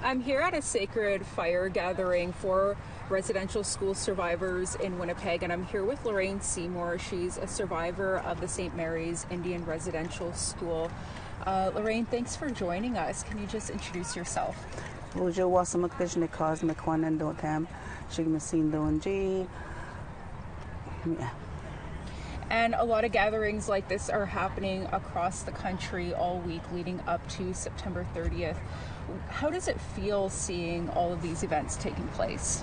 I'm here at a sacred fire gathering for residential school survivors in Winnipeg, and I'm here with Lorraine Seymour. She's a survivor of the St. Mary's Indian Residential School. Lorraine, thanks for joining us. Can you just introduce yourself? And a lot of gatherings like this are happening across the country all week leading up to September 30th. How does it feel seeing all of these events taking place?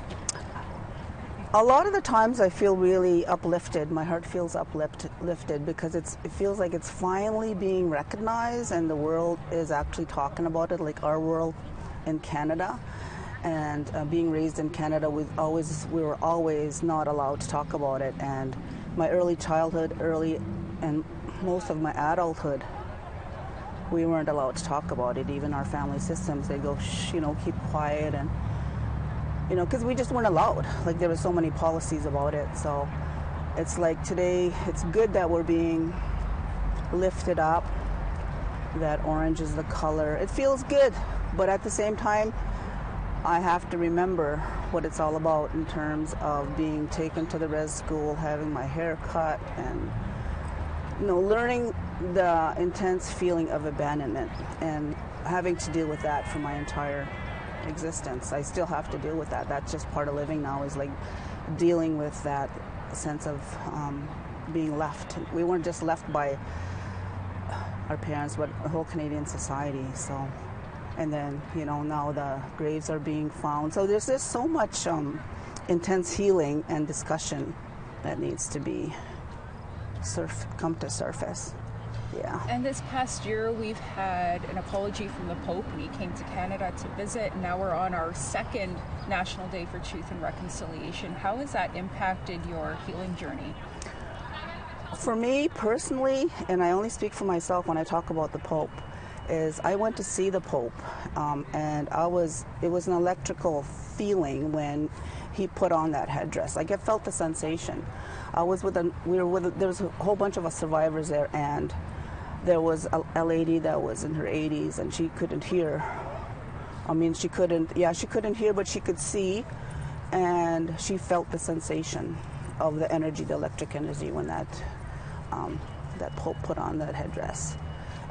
A lot of the times I feel really uplifted. My heart feels uplifted because it feels like it's finally being recognized and the world is actually talking about it, like our world in Canada. And being raised in Canada, we were always not allowed to talk about it. And my early childhood, and most of my adulthood, we weren't allowed to talk about it. Even our family systems, they go, shh, keep quiet, and because we just weren't allowed. Like, there were so many policies about it. So it's like today, it's good that we're being lifted up, that orange is the color. It feels good, but at the same time, I have to remember what it's all about in terms of being taken to the res school, having my hair cut, and learning the intense feeling of abandonment and having to deal with that for my entire existence. I still have to deal with that. That's just part of living now, is like dealing with that sense of being left. We weren't just left by our parents, but the whole Canadian society. So. And then, now the graves are being found. So there's just so much intense healing and discussion that needs to be come to surface. Yeah. And this past year, we've had an apology from the Pope, and he came to Canada to visit. And now we're on our second National Day for Truth and Reconciliation. How has that impacted your healing journey? For me personally, and I only speak for myself when I talk about the Pope, is I went to see the Pope, and it was an electrical feeling when he put on that headdress. Like, I felt the sensation. There was a whole bunch of us survivors there, and there was a lady that was in her 80s, and she couldn't hear. She couldn't hear, but she could see, and she felt the sensation of the energy, the electric energy, when that Pope put on that headdress.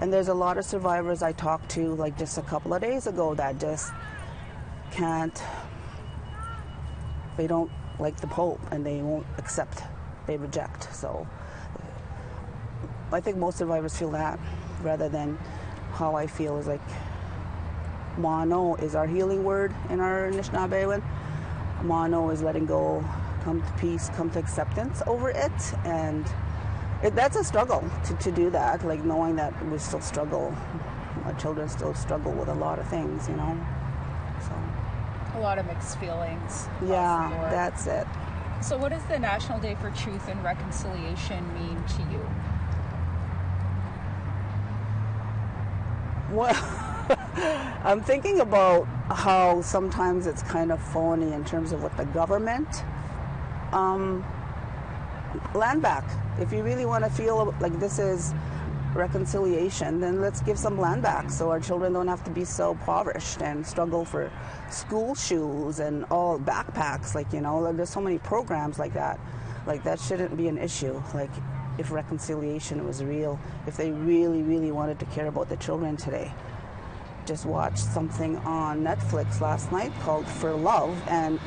And there's a lot of survivors I talked to, like just a couple of days ago, that just they don't like the Pope, and they won't accept, they reject. So I think most survivors feel that, rather than how I feel is like, Mono is our healing word in our Anishinaabe. Mono is letting go, come to peace, come to acceptance over it. And that's a struggle to do that, like knowing that we still struggle, our children still struggle with a lot of things, So a lot of mixed feelings. Yeah, that's it. So what does the National Day for Truth and Reconciliation mean to you? Well, I'm thinking about how sometimes it's kind of phony in terms of what the government land back. If you really want to feel like this is reconciliation, then let's give some land back so our children don't have to be so impoverished and struggle for school shoes and all backpacks. There's so many programs like that. Like, that shouldn't be an issue. Like, if reconciliation was real, if they really, really wanted to care about the children today. Just watched something on Netflix last night called For Love, and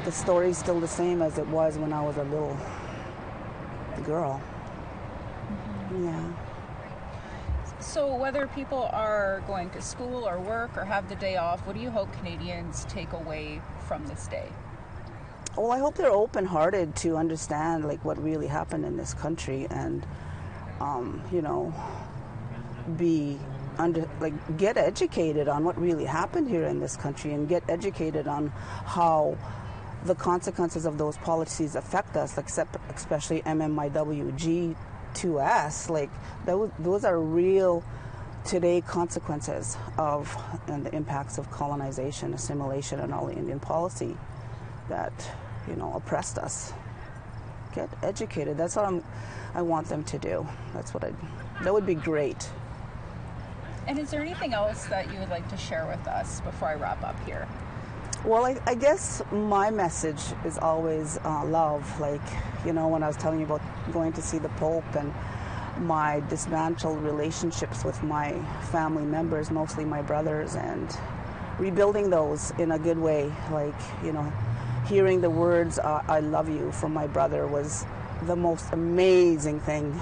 the story's still the same as it was when I was a little girl. Mm-hmm. Yeah. So whether people are going to school or work or have the day off, what do you hope Canadians take away from this day? Well, I hope they're open-hearted to understand what really happened in this country, and get educated on what really happened here in this country, and get educated on how the consequences of those policies affect us, especially MMIWG2S. Those are real today consequences of and the impacts of colonization, assimilation, and all the Indian policy that oppressed us. Get educated. That's what I want them to do. That would be great. And is there anything else that you would like to share with us before I wrap up here? Well, I guess my message is always love. Like, you know, when I was telling you about going to see the Pope and my dismantled relationships with my family members, mostly my brothers, and rebuilding those in a good way. Like, you know, hearing the words, I love you from my brother was the most amazing thing.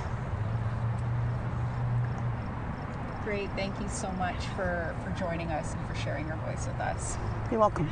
Great. Thank you so much for joining us and for sharing your voice with us. You're welcome.